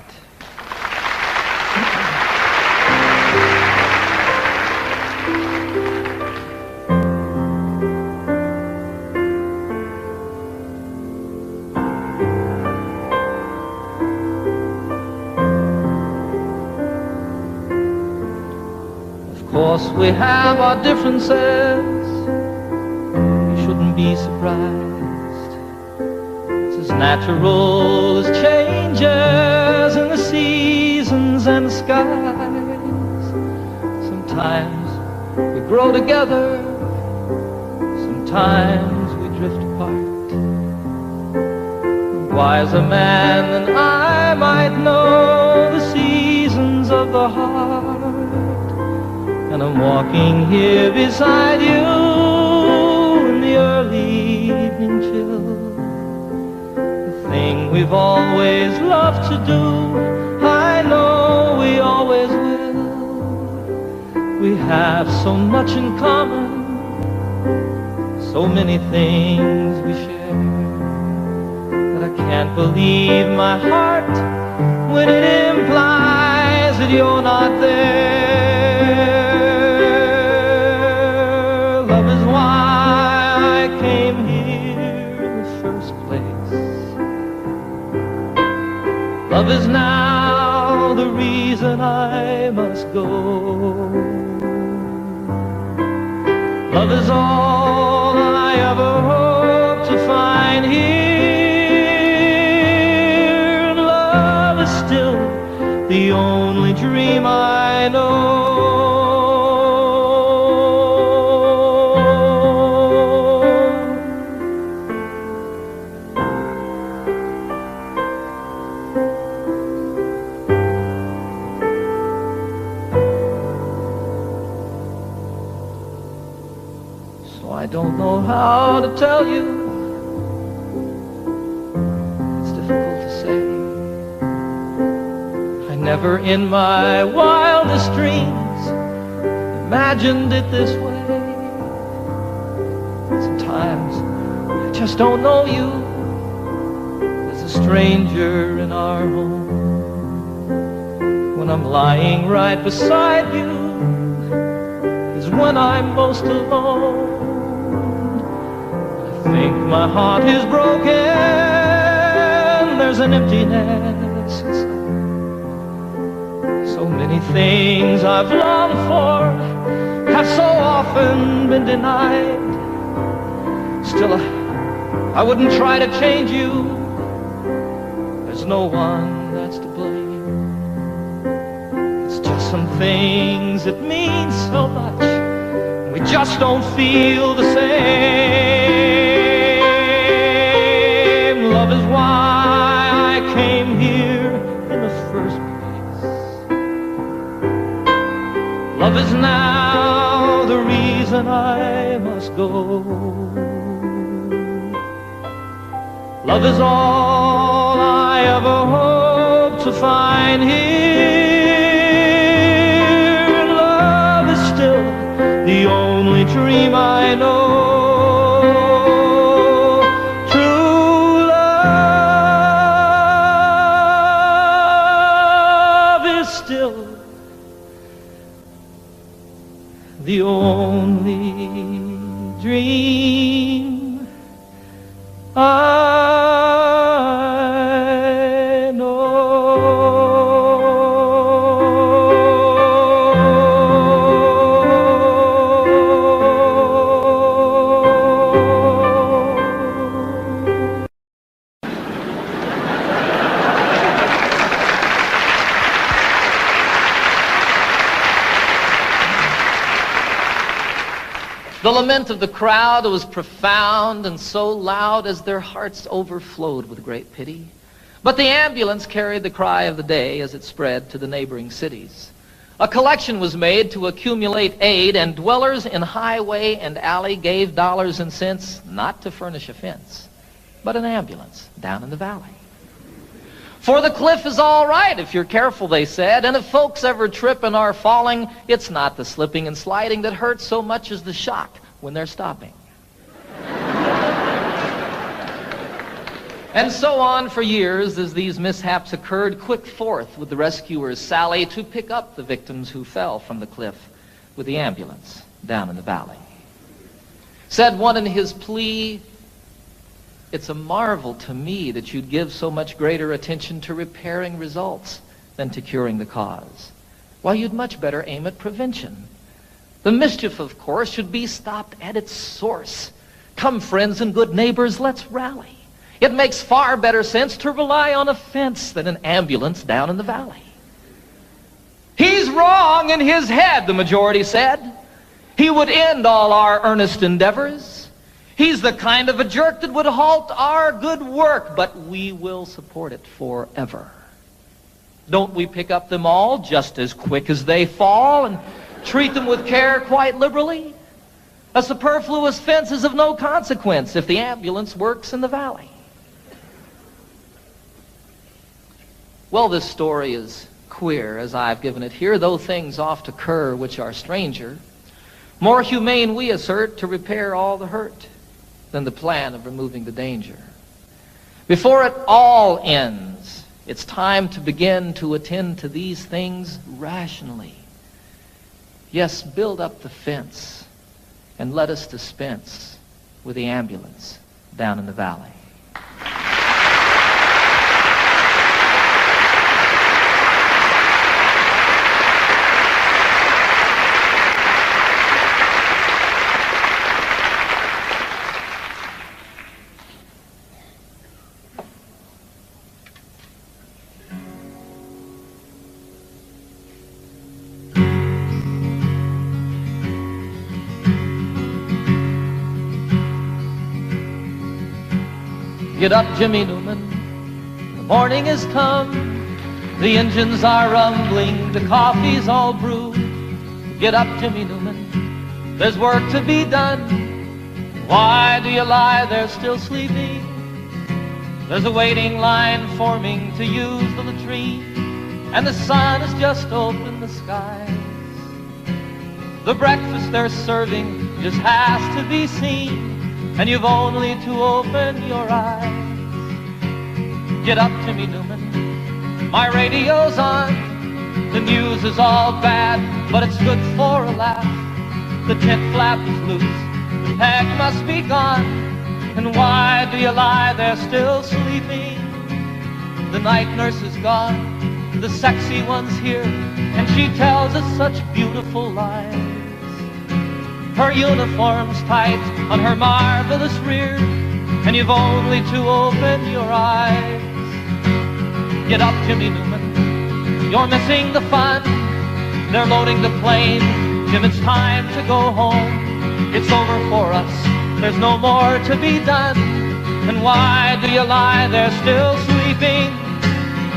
Of course we have our differences. You shouldn't be surprised. It's as natural as changes in the seasons and the skies. Sometimes we grow together, sometimes we drift apart. A wiser man than I might know the seasons of the heart. And I'm walking here beside you in the early evening chill. The thing we've always loved to do, I know we always will. We have so much in common, so many things we share, that I can't believe my heart when it implies that you're not there. Love is why I came here in the first place. Love is now the reason I must go. Love is all I ever hope to find here. And love is still the only dream I know. So I don't know how to tell you. It's difficult to say. I never in my wildest dreams imagined it this way. Sometimes I just don't know you as a stranger in our home. When I'm lying right beside you is when I'm most alone. I think my heart is broken. There's an emptiness inside. So many things I've longed for have so often been denied. Still, I wouldn't try to change you. There's no one that's to blame. It's just some things that mean so much, and we just don't feel the same. Love is why I came here in the first place. Love is now the reason I must go. Love is all I ever hope to find here. And love is still the only dream I know. True love is still the only dream I The lament of the crowd was profound and so loud as their hearts overflowed with great pity. But the ambulance carried the cry of the day as it spread to the neighboring cities. A collection was made to accumulate aid, and dwellers in highway and alley gave dollars and cents not to furnish a fence, but an ambulance down in the valley. For the cliff is all right if you're careful, they said, and if folks ever trip and are falling, it's not the slipping and sliding that hurts so much as the shock when they're stopping. And so on for years as these mishaps occurred, quick forth with the rescuers Sally to pick up the victims who fell from the cliff with the ambulance down in the valley. Said one in his plea, "It's a marvel to me that you'd give so much greater attention to repairing results than to curing the cause. Why, you'd much better aim at prevention. The mischief, of course, should be stopped at its source. Come, friends and good neighbors, let's rally. It makes far better sense to rely on a fence than an ambulance down in the valley." He's wrong in his head, the majority said. He would end all our earnest endeavors. He's the kind of a jerk that would halt our good work, but we will support it forever. Don't we pick up them all just as quick as they fall and treat them with care quite liberally? A superfluous fence is of no consequence if the ambulance works in the valley. Well, this story is queer as I've given it here, though things oft occur which are stranger. More humane, we assert, to repair all the hurt than the plan of removing the danger. Before it all ends, it's time to begin to attend to these things rationally. Yes, build up the fence and let us dispense with the ambulance down in the valley. Get up, Jimmy Newman, the morning has come. The engines are rumbling, the coffee's all brewed. Get up, Jimmy Newman, there's work to be done. Why do you lie there still sleeping? There's a waiting line forming to use the latrine, and the sun has just opened the skies. The breakfast they're serving just has to be seen, and you've only to open your eyes. Get up, Jimmy Newman, my radio's on. The news is all bad, but it's good for a laugh. The tent flap is loose, the peg must be gone. And why do you lie there still sleeping? The night nurse is gone, the sexy one's here, and she tells us such beautiful lies. Her uniform's tight on her marvelous rear, and you've only to open your eyes. Get up, Jimmy Newman, you're missing the fun. They're loading the plane, Jim, it's time to go home. It's over for us, there's no more to be done. And why do you lie there still sleeping?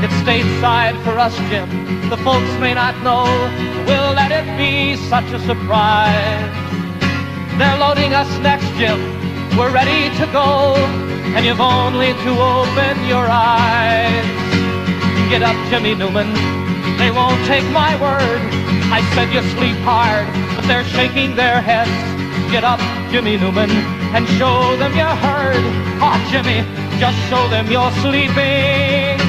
It's stateside for us, Jim, the folks may not know. We'll let it be such a surprise. They're loading us next, Jim, we're ready to go, and you've only to open your eyes. Get up, Jimmy Newman, they won't take my word. I said you sleep hard, but they're shaking their heads. Get up, Jimmy Newman, and show them you heard. Oh, Jimmy, just show them you're sleeping.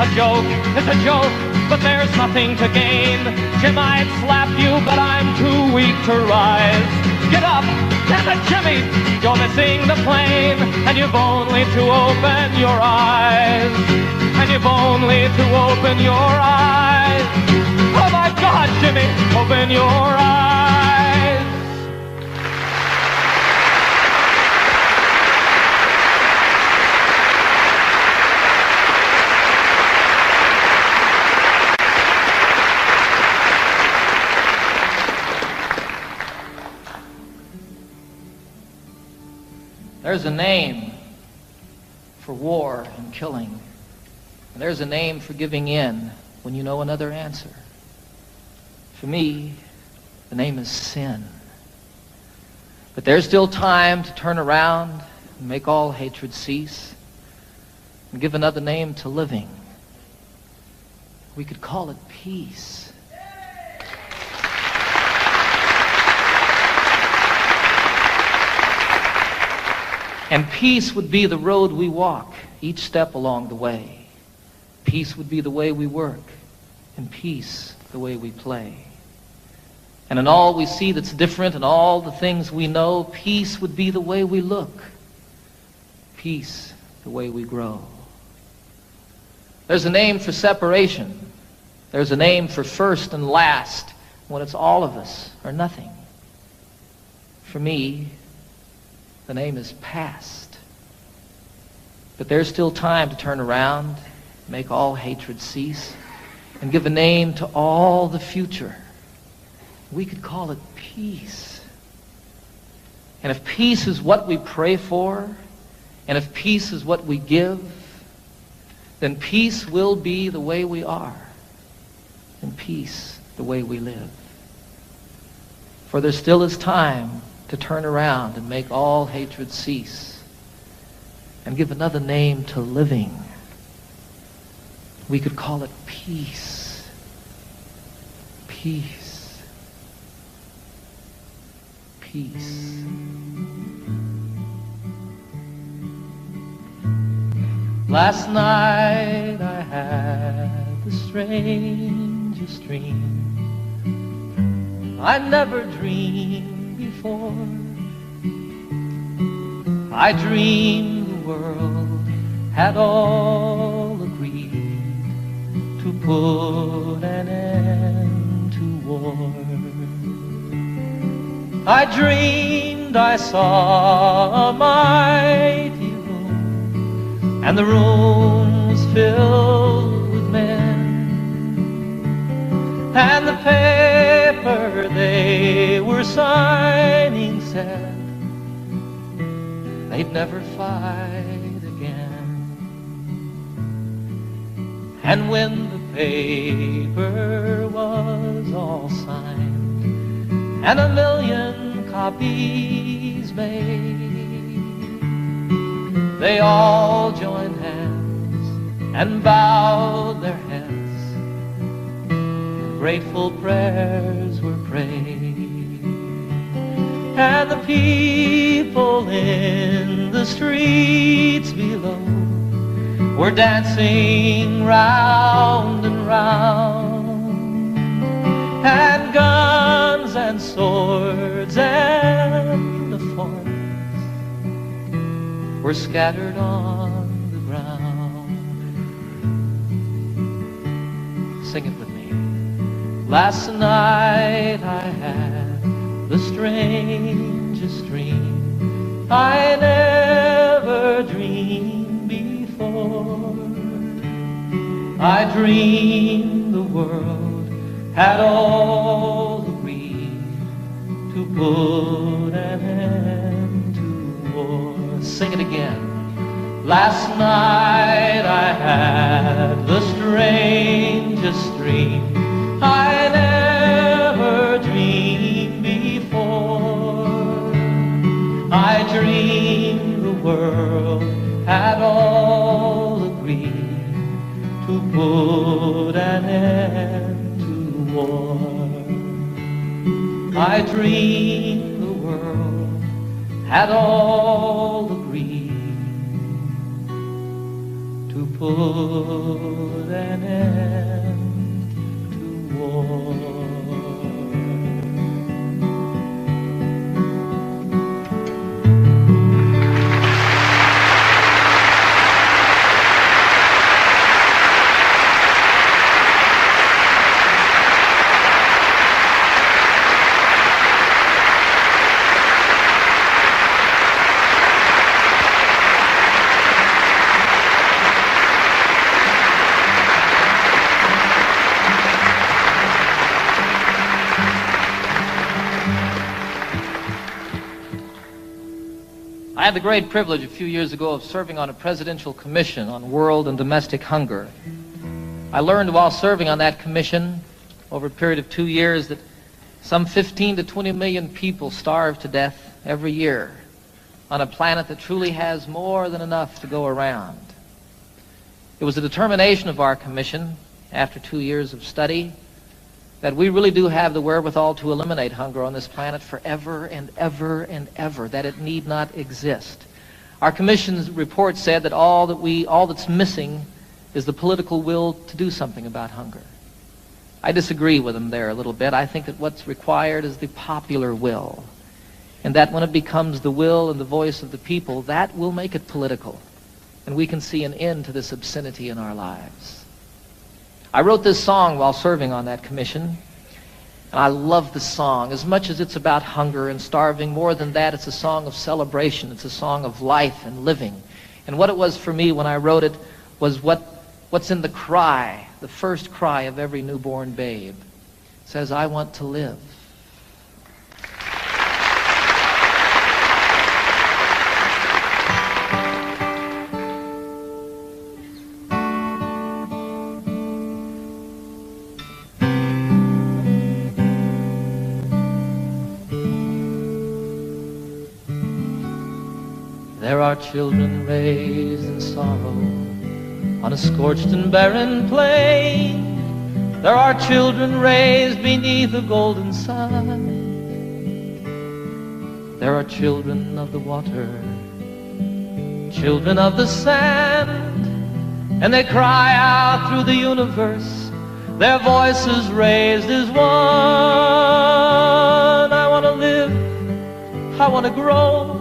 A joke is a joke, but there's nothing to gain. Jim, I'd slap you, but I'm too weak to rise. Get up, damn it, Jimmy, you're missing the plane, and you've only to open your eyes. And you've only to open your eyes. Oh my God, Jimmy, open your eyes. There's a name for war and killing. And there's a name for giving in when you know another answer. For me, the name is sin. But there's still time to turn around and make all hatred cease and give another name to living. We could call it peace. And peace would be the road we walk each step along the way. Peace would be the way we work, and peace the way we play. And in all we see that's different and all the things we know, peace would be the way we look. Peace the way we grow. There's a name for separation. There's a name for first and last when it's all of us or nothing. For me, the name is past. But there's still time to turn around, make all hatred cease, and give a name to all the future. We could call it peace. And if peace is what we pray for, and if peace is what we give, then peace will be the way we are, and peace the way we live. For there still is time to turn around and make all hatred cease, and give another name to living. We could call it peace. Peace. Peace. Last night I had the strangest dream. I never dreamed before. I dreamed the world had all agreed to put an end to war. I dreamed I saw a mighty room, and the room was filled with men, and the paper they were signing said they'd never fight again. And when the paper was all signed and 1,000,000 copies made, they all joined hands and bowed their heads, and grateful prayers were prayed. And the people in the streets below were dancing round and round, and guns and swords and the thorns were scattered on the ground. Sing it with me. Last night I had the strangest dream. I never dreamed before. I dreamed the world had all agreed to put an end to war. Sing it again. Last night I had the strangest dream. I never dreamed before. I dreamed the world had all agreed to put an end to war. I dreamed the world had all agreed to put an end to war. I had the great privilege a few years ago of serving on a presidential commission on world and domestic hunger. I learned while serving on that commission over a period of 2 years that some 15 to 20 million people starve to death every year on a planet that truly has more than enough to go around. It was a determination of our commission, after 2 years of study, that we really do have the wherewithal to eliminate hunger on this planet forever and ever and ever, that it need not exist. Our commission's report said that all that's missing is the political will to do something about hunger. I disagree with them there a little bit. I think that what's required is the popular will, and that when it becomes the will and the voice of the people, that will make it political, and we can see an end to this obscenity in our lives. I wrote this song while serving on that commission, and I love the song. As much as it's about hunger and starving, more than that, it's a song of celebration. It's a song of life and living. And what it was for me when I wrote it was what's in the cry, the first cry of every newborn babe. It says, I want to live. There are children raised in sorrow on a scorched and barren plain. There are children raised beneath a golden sun. There are children of the water, children of the sand, and they cry out through the universe, their voices raised as one. I want to live, I want to grow,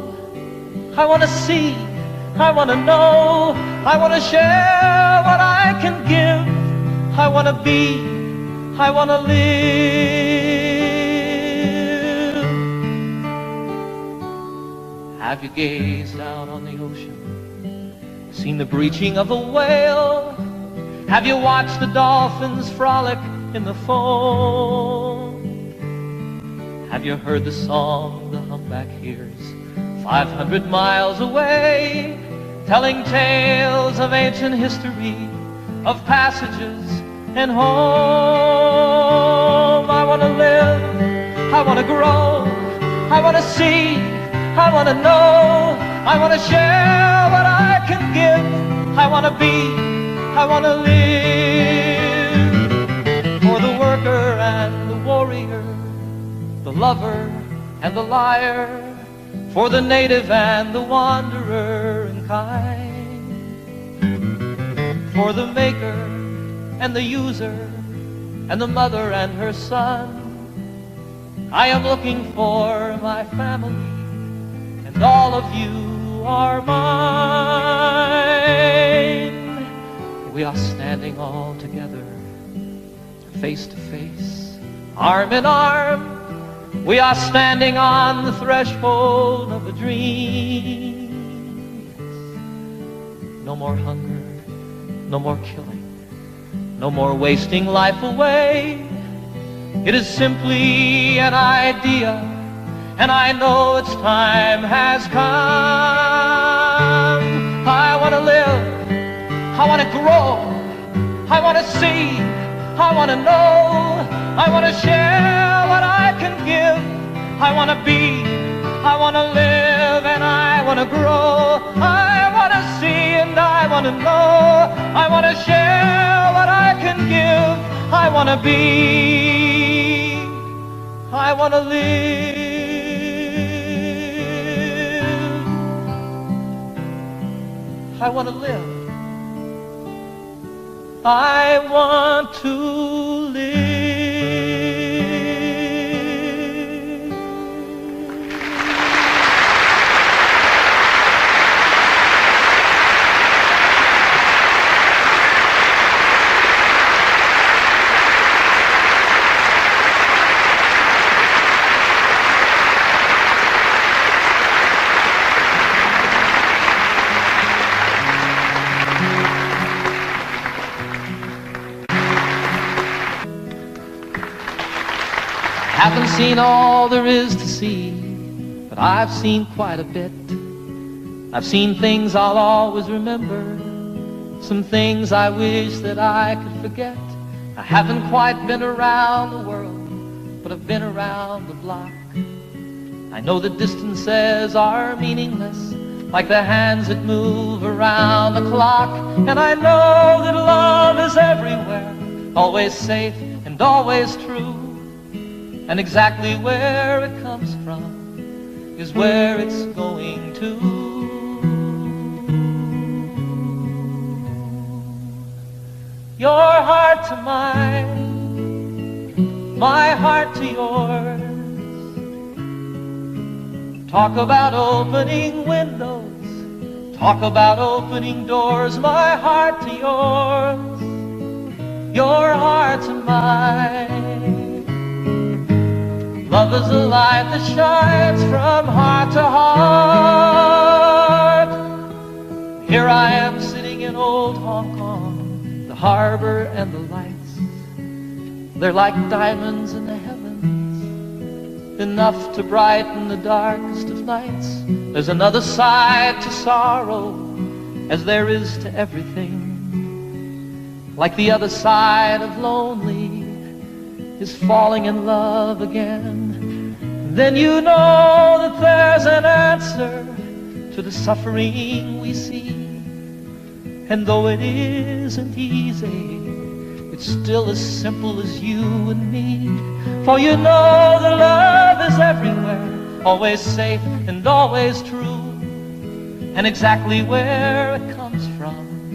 I want to see, I want to know, I want to share what I can give, I want to be, I want to live. Have you gazed out on the ocean, seen the breaching of a whale? Have you watched the dolphins frolic in the foam? Have you heard the song the humpback hears 500 miles away, telling tales of ancient history, of passages and home? I want to live, I want to grow, I want to see, I want to know, I want to share what I can give, I want to be, I want to live. For the worker and the warrior, the lover and the liar, for the native and the wanderer and kind, for the maker and the user and the mother and her son, I am looking for my family, and all of you are mine. We are standing all together, face to face, arm in arm. We are standing on the threshold of a dream. No more hunger, no more killing, no more wasting life away. It is simply an idea, and I know its time has come. I want to live, I want to grow, I want to see, I want to know, I want to share what I can give, I want to be, I want to live, and I want to grow, I want to see and I want to know, I want to share what I can give, I want to be, I want to live, I want to live, I want to live. Haven't seen all there is to see, but I've seen quite a bit. I've seen things I'll always remember, some things I wish that I could forget. I haven't quite been around the world, but I've been around the block. I know that distances are meaningless, like the hands that move around the clock. And I know that love is everywhere, always safe and always true. And exactly where it comes from is where it's going to. Your heart to mine, my heart to yours. Talk about opening windows, talk about opening doors, my heart to yours, your heart to mine. Love is a light that shines from heart to heart. Here I am sitting in old Hong Kong, the harbor and the lights, they're like diamonds in the heavens, enough to brighten the darkest of nights. There's another side to sorrow, as there is to everything. Like the other side of lonely is falling in love again. Then you know that there's an answer to the suffering we see. And though it isn't easy, it's still as simple as you and me. For you know that love is everywhere, always safe and always true. And exactly where it comes from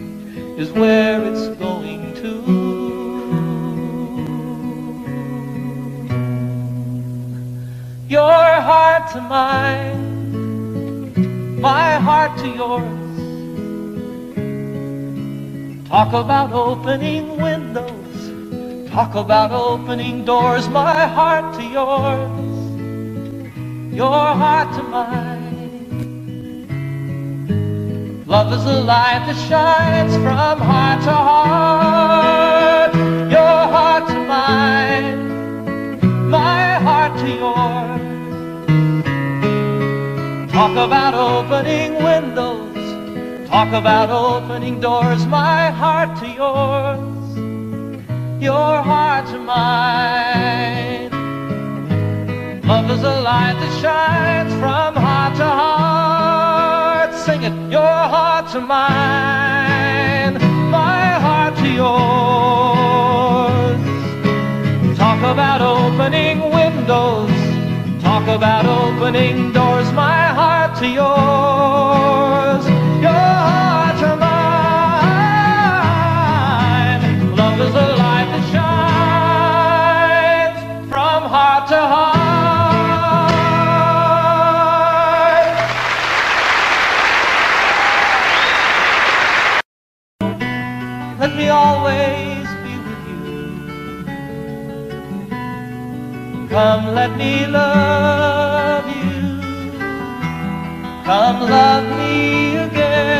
is where it's going to. Your heart to mine, my heart to yours. Talk about opening windows, talk about opening doors, my heart to yours, your heart to mine. Love is a light that shines from heart to heart, your heart to mine, my heart to yours. Talk about opening windows, talk about opening doors, my heart to yours, your heart to mine. Love is a light that shines from heart to heart. Sing it, your heart to mine, my heart to yours. Talk about opening windows, talk about opening doors, my heart to yours, your heart to mine. Love is a light that shines from heart to heart. Let me always be with you. Come, let me love you. Come, love me again.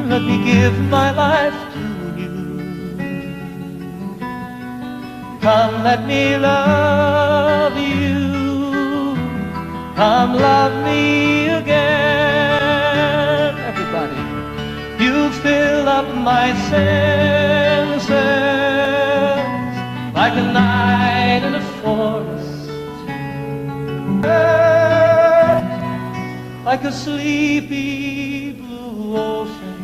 Let me give my life to you. Come, let me love you. Come, love me again. Everybody, you fill up my senses like a night in a forest, like a sleepy blue ocean.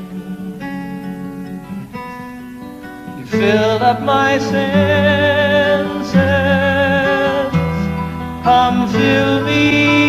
Fill up my senses, come fill me